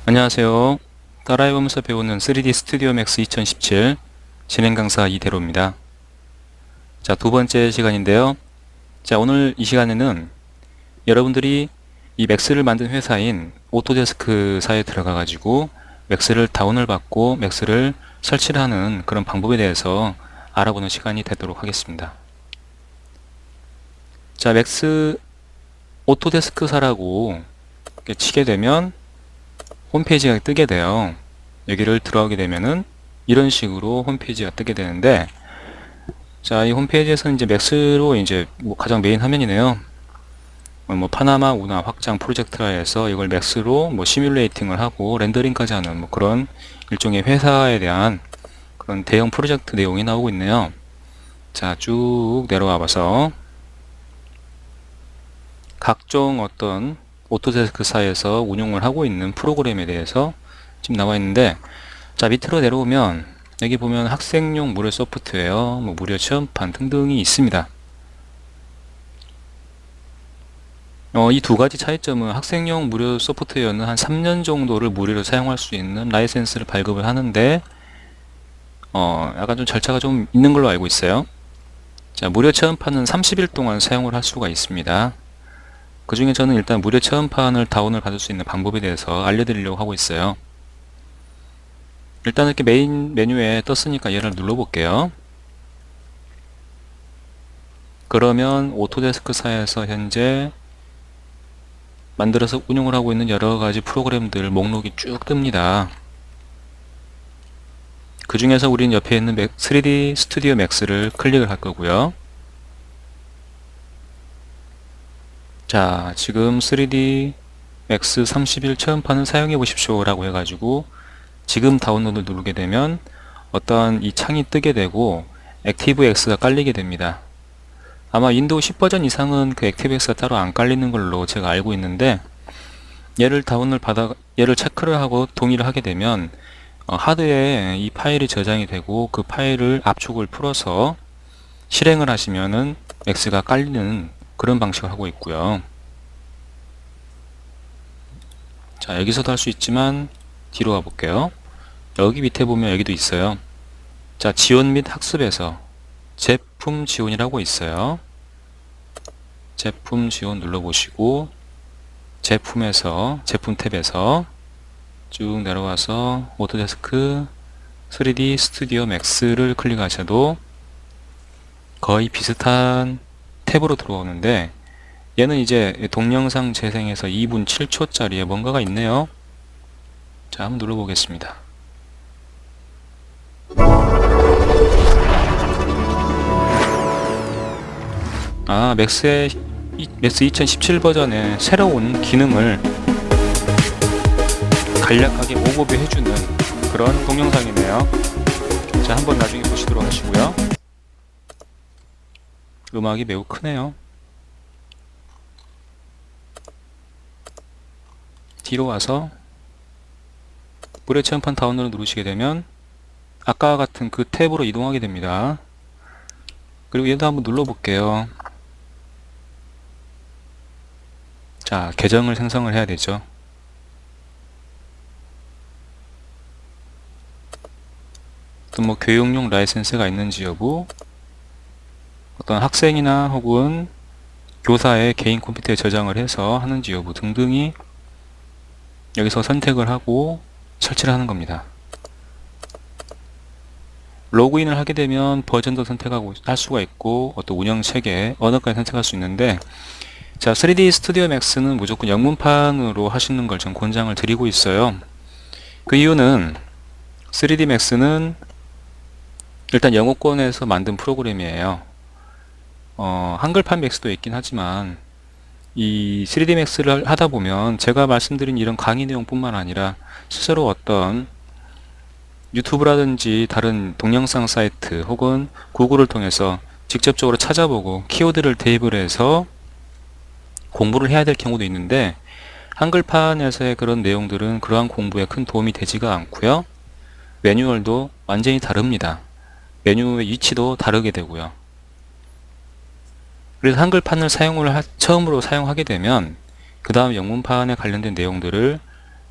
안녕하세요. 따라해보면서 배우는 3D 스튜디오 맥스 2017 진행 강사 이대로입니다. 자, 두 번째 시간인데요. 자, 오늘 이 시간에는 여러분들이 이 맥스를 만든 회사인 오토데스크사에 들어가가지고 맥스를 다운을 받고 맥스를 설치를 하는 그런 방법에 대해서 알아보는 시간이 되도록 하겠습니다. 자, 맥스 오토데스크사라고 이렇게 치게 되면 홈페이지가 뜨게 돼요. 여기를 들어가게 되면은 이런 식으로 홈페이지가 뜨게 되는데, 자, 이 홈페이지에서는 이제 맥스로 이제 뭐 가장 메인 화면이네요. 뭐 파나마 운하 확장 프로젝트라 해서 이걸 맥스로 뭐 시뮬레이팅을 하고 렌더링까지 하는 뭐 그런 일종의 회사에 대한 그런 대형 프로젝트 내용이 나오고 있네요. 자, 쭉 내려와 봐서 각종 어떤 오토데스크사에서 운용을 하고 있는 프로그램에 대해서 지금 나와 있는데, 자, 밑으로 내려오면 여기 보면 학생용 무료 소프트웨어, 뭐 무료 체험판 등등이 있습니다. 이 두 가지 차이점은 학생용 무료 소프트웨어는 한 3년 정도를 무료로 사용할 수 있는 라이센스를 발급을 하는데, 약간 좀 절차가 좀 있는 걸로 알고 있어요. 자, 무료 체험판은 30일 동안 사용을 할 수가 있습니다. 그 중에 저는 일단 무료 체험판을 다운을 받을 수 있는 방법에 대해서 알려드리려고 하고 있어요. 일단 이렇게 메인 메뉴에 떴으니까 얘를 눌러볼게요. 그러면 오토데스크사에서 현재 만들어서 운영을 하고 있는 여러가지 프로그램들 목록이 쭉 뜹니다. 그 중에서 우린 옆에 있는 3D 스튜디오 맥스를 클릭을 할 거고요. 자, 지금 3D 맥스 30일 체험판을 사용해 보십시오 라고 해가지고 지금 다운로드 누르게 되면 어떠한 이 창이 뜨게 되고 액티브엑스가 깔리게 됩니다. 아마 윈도우 10 버전 이상은 그 액티브엑스가 따로 안 깔리는 걸로 제가 알고 있는데, 얘를 얘를 체크를 하고 동의를 하게 되면 하드에 이 파일이 저장이 되고 그 파일을 압축을 풀어서 실행을 하시면은 맥스가 깔리는 그런 방식을 하고 있고요. 자, 여기서도 할 수 있지만 뒤로 가 볼게요. 여기 밑에 보면 여기도 있어요. 자, 지원 및 학습에서 제품 지원이라고 있어요. 제품 지원 눌러보시고 제품에서 제품 탭에서 쭉 내려와서 오토데스크 3D 스튜디오 맥스를 클릭하셔도 거의 비슷한 탭으로 들어오는데, 얘는 이제 동영상 재생에서 2분 7초짜리에 뭔가가 있네요. 자, 한번 눌러보겠습니다. 아, 맥스 2017 버전의 새로운 기능을 간략하게 오버뷰 해주는 그런 동영상이네요. 자, 한번 나중에 보시도록 하시고요. 음악이 매우 크네요. 뒤로 와서 무료 체험판 다운로드 누르시게 되면 아까와 같은 그 탭으로 이동하게 됩니다. 그리고 얘도 한번 눌러볼게요. 자, 계정을 생성을 해야 되죠. 또 뭐 교육용 라이센스가 있는지 여부, 어떤 학생이나 혹은 교사의 개인 컴퓨터에 저장을 해서 하는지 여부 등등이 여기서 선택을 하고 설치를 하는 겁니다. 로그인을 하게 되면 버전도 선택하고 할 수가 있고 어떤 운영 체계, 언어까지 선택할 수 있는데, 자, 3D 스튜디오 맥스는 무조건 영문판으로 하시는 걸 전 권장을 드리고 있어요. 그 이유는 3D 맥스는 일단 영어권에서 만든 프로그램이에요. 한글판 맥스도 있긴 하지만 이 3D 맥스를 하다 보면 제가 말씀드린 이런 강의 내용뿐만 아니라 스스로 어떤 유튜브라든지 다른 동영상 사이트 혹은 구글을 통해서 직접적으로 찾아보고 키워드를 대입을 해서 공부를 해야 될 경우도 있는데, 한글판에서의 그런 내용들은 그러한 공부에 큰 도움이 되지가 않고요. 매뉴얼도 완전히 다릅니다. 메뉴의 위치도 다르게 되고요. 그래서 한글판을 처음으로 사용하게 되면 그 다음 영문판에 관련된 내용들을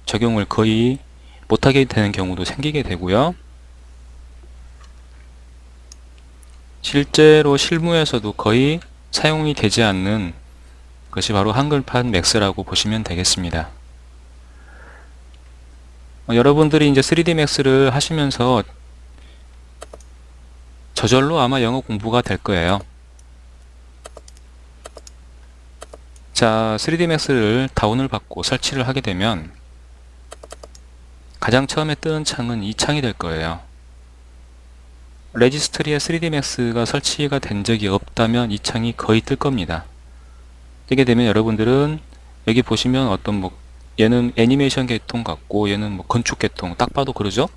적용을 거의 못하게 되는 경우도 생기게 되고요. 실제로 실무에서도 거의 사용이 되지 않는 것이 바로 한글판 맥스라고 보시면 되겠습니다. 여러분들이 이제 3D 맥스를 하시면서 저절로 아마 영어 공부가 될 거예요. 자, 3D 맥스를 다운을 받고 설치를 하게 되면 가장 처음에 뜨는 창은 이 창이 될 거예요. 레지스트리에 3D 맥스가 설치가 된 적이 없다면 이 창이 거의 뜰 겁니다. 뜨게 되면 여러분들은 여기 보시면 어떤 뭐 얘는 애니메이션 계통 같고 얘는 뭐 건축 계통 딱 봐도 그러죠?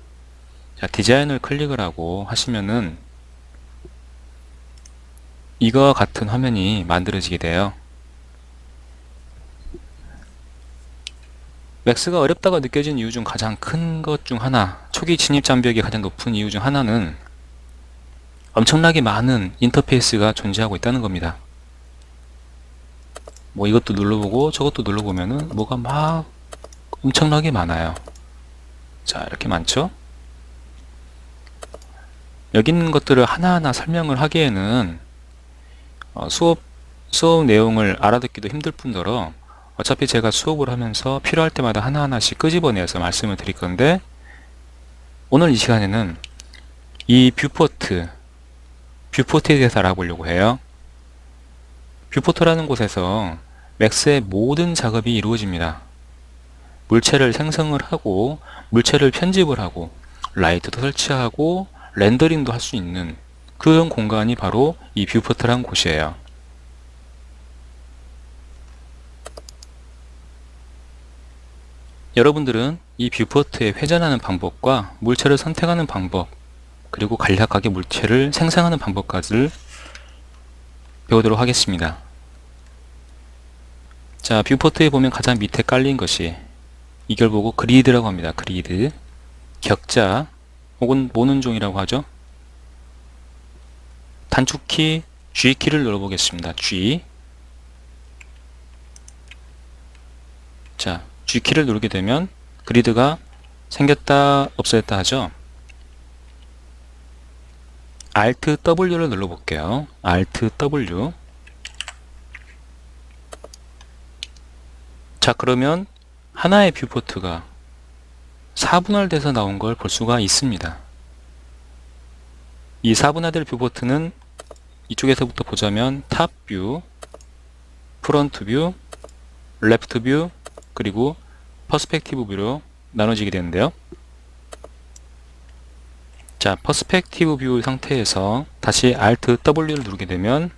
자, 디자인을 클릭을 하고 하시면은 이거와 같은 화면이 만들어지게 돼요. 맥스가 어렵다고 느껴진 이유 중 가장 큰 것 중 하나, 초기 진입 장벽이 가장 높은 이유 중 하나는 엄청나게 많은 인터페이스가 존재하고 있다는 겁니다. 뭐 이것도 눌러보고 저것도 눌러보면은 뭐가 막 엄청나게 많아요. 자, 이렇게 많죠? 여기 있는 것들을 하나하나 설명을 하기에는 수업 내용을 알아듣기도 힘들 뿐더러 어차피 제가 수업을 하면서 필요할 때마다 하나하나씩 끄집어내서 말씀을 드릴 건데, 오늘 이 시간에는 이 뷰포트에 대해서 알아보려고 해요. 뷰포트라는 곳에서 맥스의 모든 작업이 이루어집니다. 물체를 생성을 하고 물체를 편집을 하고 라이트도 설치하고 렌더링도 할 수 있는 그런 공간이 바로 이 뷰포트라는 곳이에요. 여러분들은 이 뷰포트에 회전하는 방법과 물체를 선택하는 방법, 그리고 간략하게 물체를 생성하는 방법까지를 배우도록 하겠습니다. 자, 뷰포트에 보면 가장 밑에 깔린 것이 이걸 보고 그리드라고 합니다. 그리드, 격자 혹은 모는 종이라고 하죠. 단축키 G키를 눌러보겠습니다. G. 자, G키를 누르게 되면 그리드가 생겼다 없어졌다 하죠. Alt W를 눌러볼게요. Alt W. 자, 그러면 하나의 뷰포트가 4분할돼서 나온 걸 볼 수가 있습니다. 이 4분할될 뷰포트는 이쪽에서부터 보자면 탑 뷰, 프론트 뷰, 레프트 뷰, 그리고 퍼스펙티브 뷰로 나눠지게 되는데요. 자, 퍼스펙티브 뷰 상태에서 다시 Alt W를 누르게 되면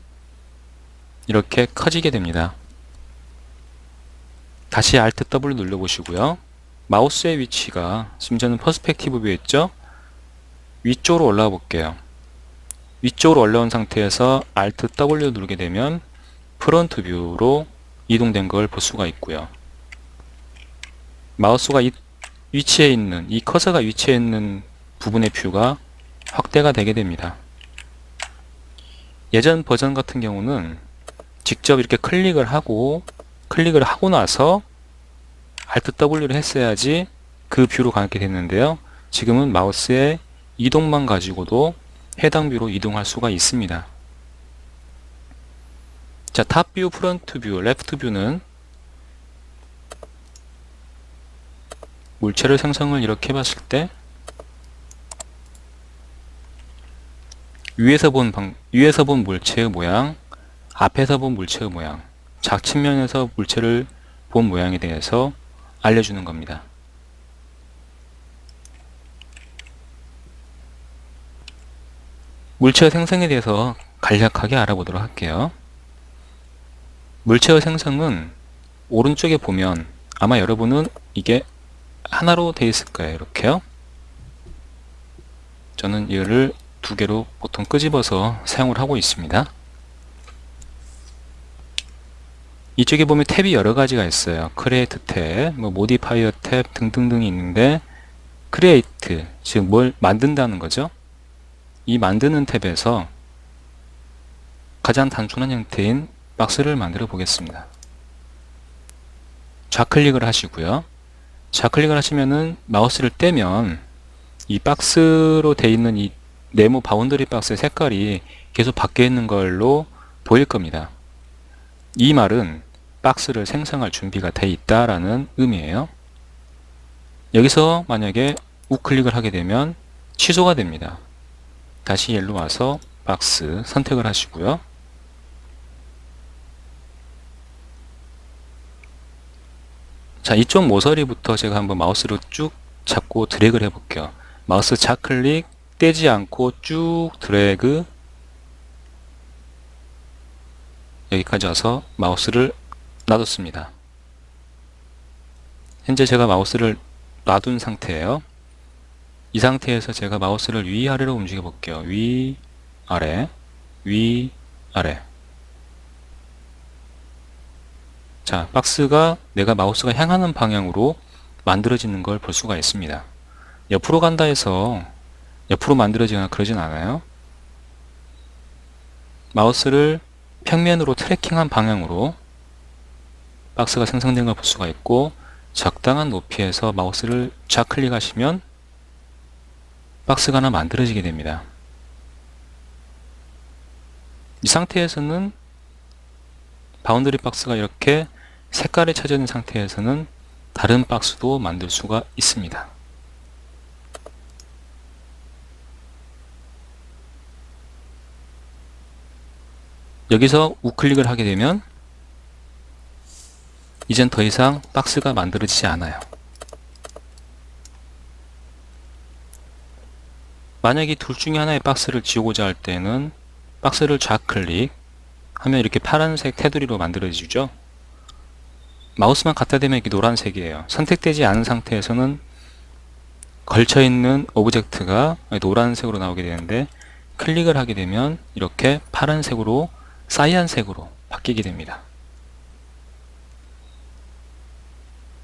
이렇게 커지게 됩니다. 다시 Alt W 눌러보시고요. 마우스의 위치가 지금 저는 퍼스펙티브 뷰에 있죠? 위쪽으로 올라와 볼게요. 위쪽으로 올라온 상태에서 Alt W 누르게 되면 프론트 뷰로 이동된 걸 볼 수가 있고요. 마우스가 위치해 있는, 이 커서가 위치해 있는 부분의 뷰가 확대가 되게 됩니다. 예전 버전 같은 경우는 직접 이렇게 클릭을 하고 나서 Alt W를 했어야지 그 뷰로 가게 됐는데요. 지금은 마우스의 이동만 가지고도 해당 뷰로 이동할 수가 있습니다. 자, 탑 뷰, 프론트 뷰, 레프트 뷰는 물체를 생성을 이렇게 봤을 때 위에서 본 물체의 모양, 앞에서 본 물체의 모양, 좌측면에서 물체를 본 모양에 대해서 알려주는 겁니다. 물체의 생성에 대해서 간략하게 알아보도록 할게요. 물체의 생성은 오른쪽에 보면 아마 여러분은 이게 하나로 되어 있을 거예요. 이렇게요. 저는 이를 두 개로 보통 끄집어서 사용을 하고 있습니다. 이쪽에 보면 탭이 여러 가지가 있어요. 크리에이트 탭, 뭐 모디파이어 탭 등등등이 있는데, 크리에이트, 즉 뭘 만든다는 거죠. 이 만드는 탭에서 가장 단순한 형태인 박스를 만들어 보겠습니다. 좌클릭을 하시고요. 좌클릭을 하시면은 마우스를 떼면 이 박스로 되어 있는 이 네모 바운더리 박스의 색깔이 계속 바뀌어 있는 걸로 보일 겁니다. 이 말은 박스를 생성할 준비가 돼 있다라는 의미예요. 여기서 만약에 우클릭을 하게 되면 취소가 됩니다. 다시 일로 와서 박스 선택을 하시고요. 자, 이쪽 모서리부터 제가 한번 마우스로 쭉 잡고 드래그를 해볼게요. 마우스 좌클릭 떼지 않고 쭉 드래그, 여기까지 와서 마우스를 놔뒀습니다. 현재 제가 마우스를 놔둔 상태예요. 이 상태에서 제가 마우스를 위아래로 움직여 볼게요. 위아래, 위아래. 자, 박스가 내가 마우스가 향하는 방향으로 만들어지는 걸 볼 수가 있습니다. 옆으로 간다 해서 옆으로 만들어지거나 그러진 않아요. 마우스를 평면으로 트래킹한 방향으로 박스가 생성된 걸 볼 수가 있고, 적당한 높이에서 마우스를 좌클릭하시면 박스가 하나 만들어지게 됩니다. 이 상태에서는 바운더리 박스가 이렇게 색깔이 쳐져 있는 상태에서는 다른 박스도 만들 수가 있습니다. 여기서 우클릭을 하게 되면 이젠 더 이상 박스가 만들어지지 않아요. 만약에 둘 중에 하나의 박스를 지우고자 할 때는 박스를 좌클릭 하면 이렇게 파란색 테두리로 만들어지죠. 마우스만 갖다 대면 이게 노란색이에요. 선택되지 않은 상태에서는 걸쳐있는 오브젝트가 노란색으로 나오게 되는데, 클릭을 하게 되면 이렇게 파란색으로 사이안색으로 바뀌게 됩니다.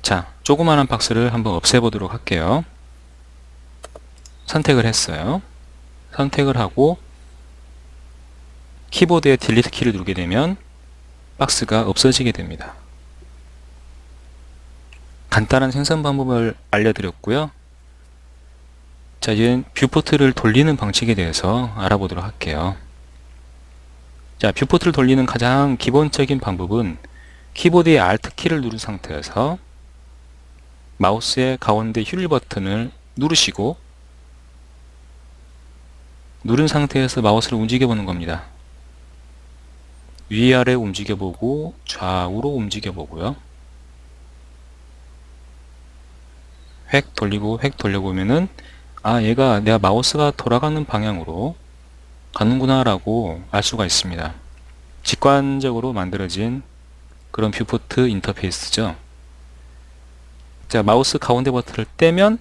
자, 조그마한 박스를 한번 없애보도록 할게요. 선택을 했어요. 선택을 하고 키보드의 딜리트 키를 누르게 되면 박스가 없어지게 됩니다. 간단한 생성 방법을 알려드렸고요. 자, 이제 뷰포트를 돌리는 방식에 대해서 알아보도록 할게요. 자, 뷰포트를 돌리는 가장 기본적인 방법은 키보드의 Alt 키를 누른 상태에서 마우스의 가운데 휠 버튼을 누르시고, 누른 상태에서 마우스를 움직여 보는 겁니다. 위아래 움직여 보고 좌우로 움직여 보고요. 획 돌리고 획 돌려보면은, 아, 얘가 내가 마우스가 돌아가는 방향으로 가는구나 라고 알 수가 있습니다. 직관적으로 만들어진 그런 뷰포트 인터페이스죠. 자, 마우스 가운데 버튼을 떼면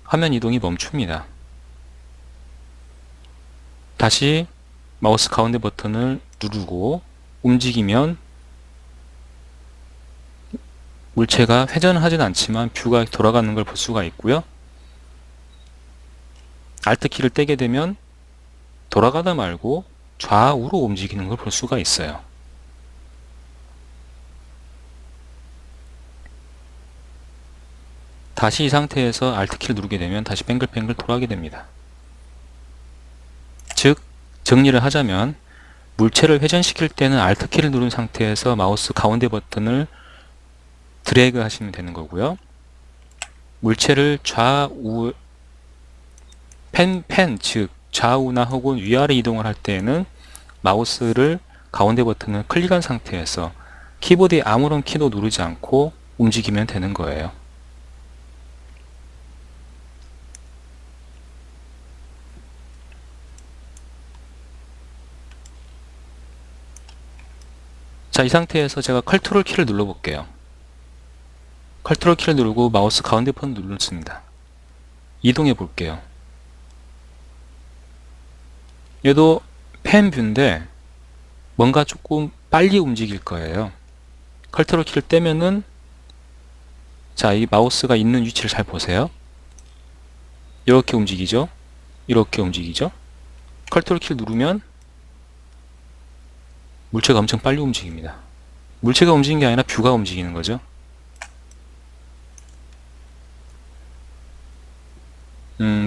화면 이동이 멈춥니다. 다시 마우스 가운데 버튼을 누르고 움직이면 물체가 회전을 하진 않지만 뷰가 돌아가는 걸 볼 수가 있고요. Alt 키를 떼게 되면 돌아가다 말고 좌우로 움직이는 걸 볼 수가 있어요. 다시 이 상태에서 Alt 키를 누르게 되면 다시 뱅글뱅글 돌아가게 됩니다. 즉, 정리를 하자면 물체를 회전시킬 때는 Alt 키를 누른 상태에서 마우스 가운데 버튼을 드래그 하시면 되는 거고요. 물체를 좌우, 즉 좌우나 혹은 위아래 이동을 할 때에는 마우스를 가운데 버튼을 클릭한 상태에서 키보드에 아무런 키도 누르지 않고 움직이면 되는 거예요. 자, 이 상태에서 제가 컨트롤 키를 눌러 볼게요. 컨트롤 키를 누르고 마우스 가운데 버튼 눌렀습니다. 이동해 볼게요. 얘도 펜 뷰인데 뭔가 조금 빨리 움직일 거예요. 컨트롤 키를 떼면은, 자, 이 마우스가 있는 위치를 잘 보세요. 이렇게 움직이죠? 이렇게 움직이죠? 컨트롤 키를 누르면 물체가 엄청 빨리 움직입니다. 물체가 움직이는 게 아니라 뷰가 움직이는 거죠.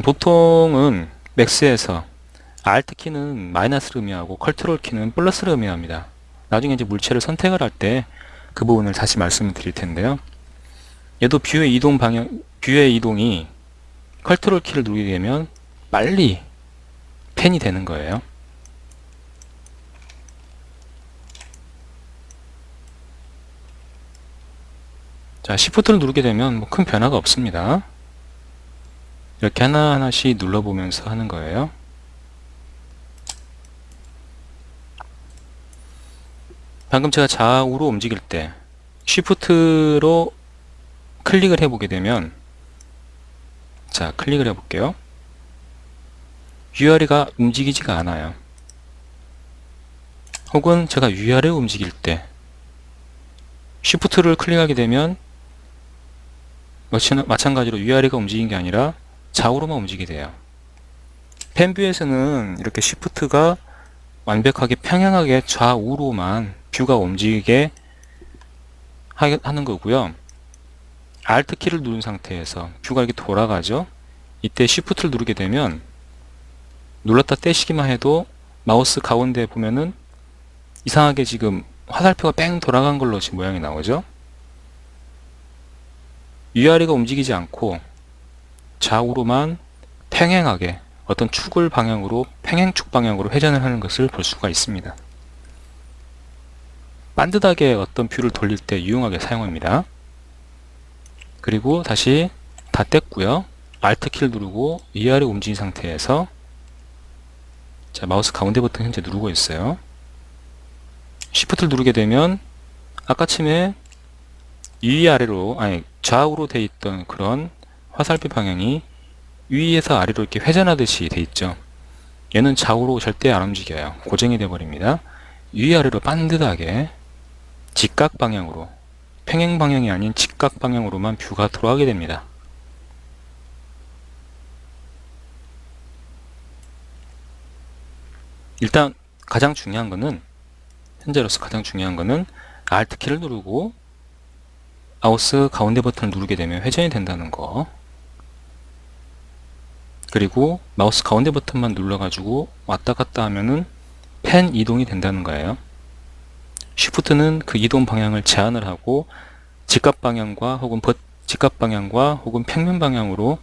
보통은 맥스에서 Alt 키는 마이너스를 의미하고 컨트롤 키는 플러스를 의미합니다. 나중에 이제 물체를 선택을 할 때 그 부분을 다시 말씀을 드릴 텐데요. 얘도 뷰의 이동 방향, 뷰의 이동이 컨트롤 키를 누르게 되면 빨리 펜이 되는 거예요. 자, Shift를 누르게 되면 뭐 큰 변화가 없습니다. 이렇게 하나하나씩 눌러보면서 하는 거예요. 방금 제가 좌우로 움직일 때 Shift로 클릭을 해보게 되면, 자, 클릭을 해볼게요. 위아래가 움직이지가 않아요. 혹은 제가 위아래 움직일 때 Shift를 클릭하게 되면 마찬가지로 위아래가 움직인 게 아니라 좌우로만 움직이게 돼요. 펜뷰에서는 이렇게 Shift가 완벽하게 평행하게 좌우로만 뷰가 움직이게 하는 거고요. Alt 키를 누른 상태에서 뷰가 이렇게 돌아가죠. 이때 Shift를 누르게 되면 눌렀다 떼시기만 해도 마우스 가운데 보면은 이상하게 지금 화살표가 뺑 돌아간 걸로 지금 모양이 나오죠. 위아래가 움직이지 않고 좌우로만 평행하게 어떤 축을 방향으로 평행축 방향으로 회전을 하는 것을 볼 수가 있습니다. 반듯하게 어떤 뷰를 돌릴 때 유용하게 사용합니다. 그리고 다시 다 뗐고요. Alt 키를 누르고 위아래 움직인 상태에서, 자, 마우스 가운데 버튼 현재 누르고 있어요. Shift를 누르게 되면 아까쯤에 위아래로, 아니 좌우로 돼 있던 그런 화살표 방향이 위에서 아래로 이렇게 회전하듯이 돼 있죠. 얘는 좌우로 절대 안 움직여요. 고정이 되어 버립니다. 위아래로 반듯하게 직각 방향으로, 평행 방향이 아닌 직각 방향으로만 뷰가 돌아가게 됩니다. 일단 가장 중요한 거는, 현재로서 가장 중요한 거는 Alt 키를 누르고 마우스 가운데 버튼을 누르게 되면 회전이 된다는 거, 그리고 마우스 가운데 버튼만 눌러가지고 왔다 갔다 하면은 펜 이동이 된다는 거예요. Shift는 그 이동 방향을 제한을 하고 직각 방향과 혹은 직각 방향과 혹은 평면 방향으로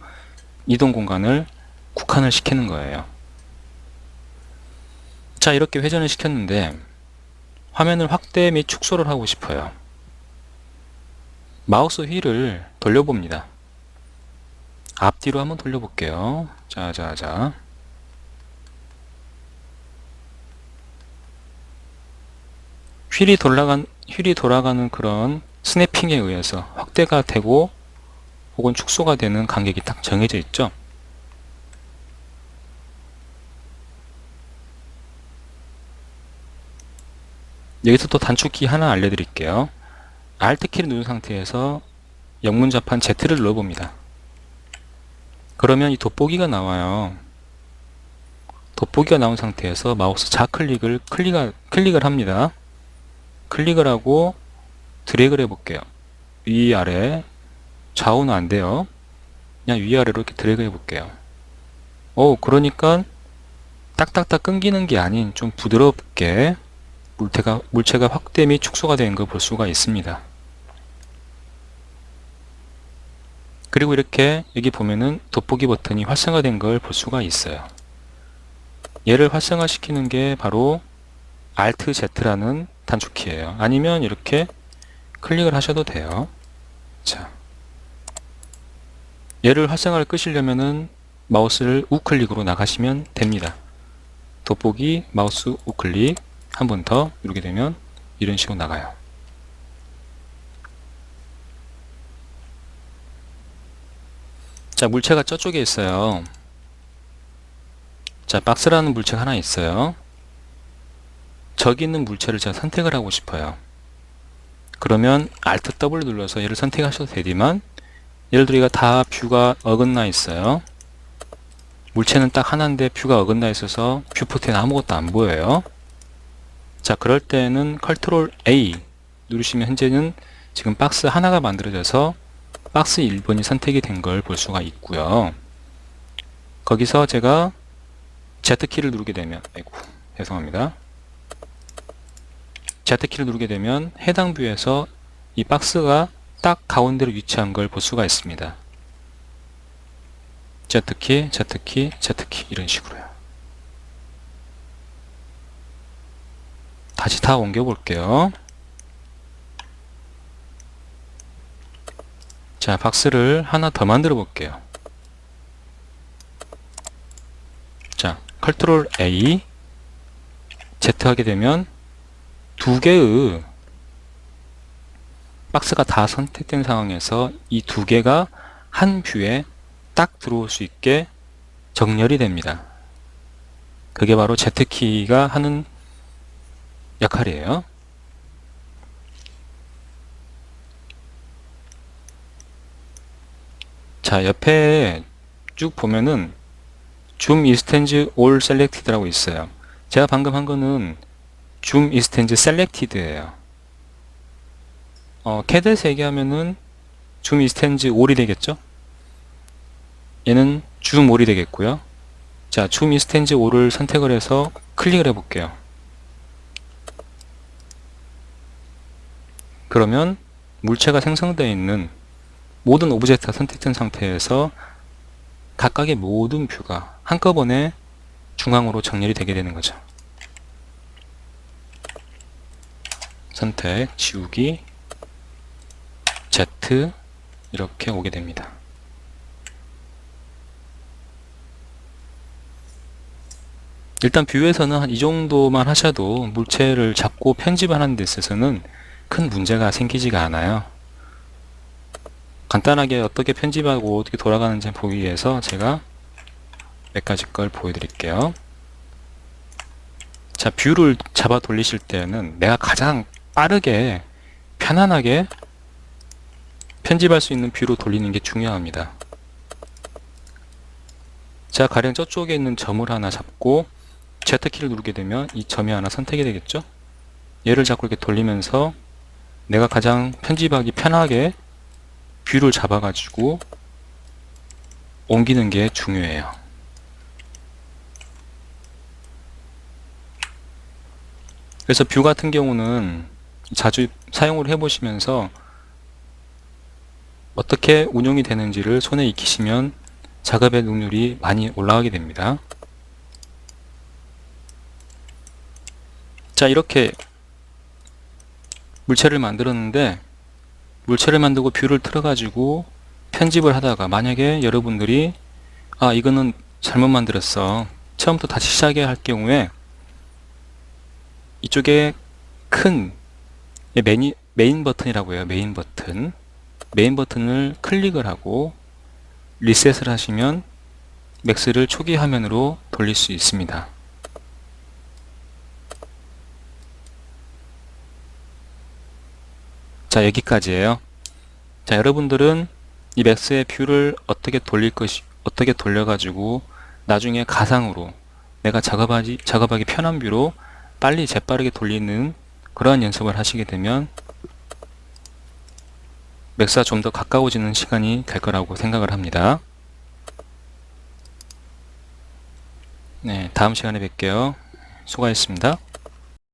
이동 공간을 국한을 시키는 거예요. 자, 이렇게 회전을 시켰는데 화면을 확대 및 축소를 하고 싶어요. 마우스 휠을 돌려봅니다. 앞뒤로 한번 돌려볼게요. 자. 휠이 돌아가는 그런 스냅핑에 의해서 확대가 되고 혹은 축소가 되는 간격이 딱 정해져 있죠. 여기서 또 단축키 하나 알려드릴게요. Alt 키를 누른 상태에서 영문자판 Z를 눌러봅니다. 그러면 이 돋보기가 나와요. 돋보기가 나온 상태에서 마우스 좌클릭을 클릭을 합니다. 클릭을 하고 드래그를 해볼게요. 위아래, 좌우는 안 돼요. 그냥 위아래로 이렇게 드래그 해볼게요. 그러니까 딱딱딱 끊기는 게 아닌 좀 부드럽게 물체가 확대 및 축소가 되는 걸 볼 수가 있습니다. 그리고 이렇게 여기 보면은 돋보기 버튼이 활성화된 걸 볼 수가 있어요. 얘를 활성화시키는 게 바로 Alt Z라는 단축키예요. 아니면 이렇게 클릭을 하셔도 돼요. 자, 얘를 활성화를 끄시려면은 마우스를 우클릭으로 나가시면 됩니다. 돋보기 마우스 우클릭 한 번 더 누르게 되면 이런 식으로 나가요. 자, 물체가 저쪽에 있어요. 자, 박스라는 물체가 하나 있어요. 저기 있는 물체를 제가 선택을 하고 싶어요. 그러면 Alt W 눌러서 얘를 선택하셔도 되지만 예를 들어 얘가 다 뷰가 어긋나 있어요. 물체는 딱 하나인데 뷰가 어긋나 있어서 뷰포트에는 아무것도 안 보여요. 자, 그럴 때는 Ctrl A 누르시면 현재는 지금 박스 하나가 만들어져서 박스 1번이 선택이 된 걸 볼 수가 있고요. 거기서 제가 Z키를 누르게 되면, 아이고, 죄송합니다. Z키를 누르게 되면 해당 뷰에서 이 박스가 딱 가운데로 위치한 걸 볼 수가 있습니다. Z키, Z키, Z키 이런 식으로요. 다시 다 옮겨 볼게요. 자, 박스를 하나 더 만들어 볼게요. 자, 컨트롤 A, Z 하게 되면 두 개의 박스가 다 선택된 상황에서 이 두 개가 한 뷰에 딱 들어올 수 있게 정렬이 됩니다. 그게 바로 Z키가 하는 역할이에요. 자, 옆에 쭉 보면은 Zoom Instance All Selected라고 있어요. 제가 방금 한 거는 Zoom Instance Selected예요. CAD에서 얘기하면은 Zoom Instance All이 되겠죠? 얘는 Zoom All이 되겠고요. 자, Zoom Instance All을 선택을 해서 클릭을 해볼게요. 그러면 물체가 생성되어 있는 모든 오브젝트가 선택된 상태에서 각각의 모든 뷰가 한꺼번에 중앙으로 정렬이 되게 되는 거죠. 선택, 지우기, Z 이렇게 오게 됩니다. 일단 뷰에서는 한 이 정도만 하셔도 물체를 잡고 편집하는 데 있어서는 큰 문제가 생기지가 않아요. 간단하게 어떻게 편집하고 어떻게 돌아가는지 보기 위해서 제가 몇 가지 걸 보여드릴게요. 자, 뷰를 잡아 돌리실 때는 내가 가장 빠르게 편안하게 편집할 수 있는 뷰로 돌리는 게 중요합니다. 자, 가령 저쪽에 있는 점을 하나 잡고 Z키를 누르게 되면 이 점이 하나 선택이 되겠죠? 얘를 자꾸 이렇게 돌리면서 내가 가장 편집하기 편하게 뷰를 잡아가지고 옮기는 게 중요해요. 그래서 뷰 같은 경우는 자주 사용을 해보시면서 어떻게 운용이 되는지를 손에 익히시면 작업의 능률이 많이 올라가게 됩니다. 자, 이렇게 물체를 만들었는데 물체를 만들고 뷰를 틀어가지고 편집을 하다가 만약에 여러분들이 이거는 잘못 만들었어, 처음부터 다시 시작해야 할 경우에 이쪽에 큰 메인 버튼이라고 해요. 메인 버튼을 클릭을 하고 리셋을 하시면 맥스를 초기 화면으로 돌릴 수 있습니다. 자, 여기까지예요. 자, 여러분들은 이 맥스의 뷰를 어떻게 어떻게 돌려가지고 나중에 가상으로 내가 작업하기 편한 뷰로 빨리 재빠르게 돌리는 그러한 연습을 하시게 되면 맥스와 좀 더 가까워지는 시간이 될 거라고 생각을 합니다. 네, 다음 시간에 뵐게요. 수고하셨습니다.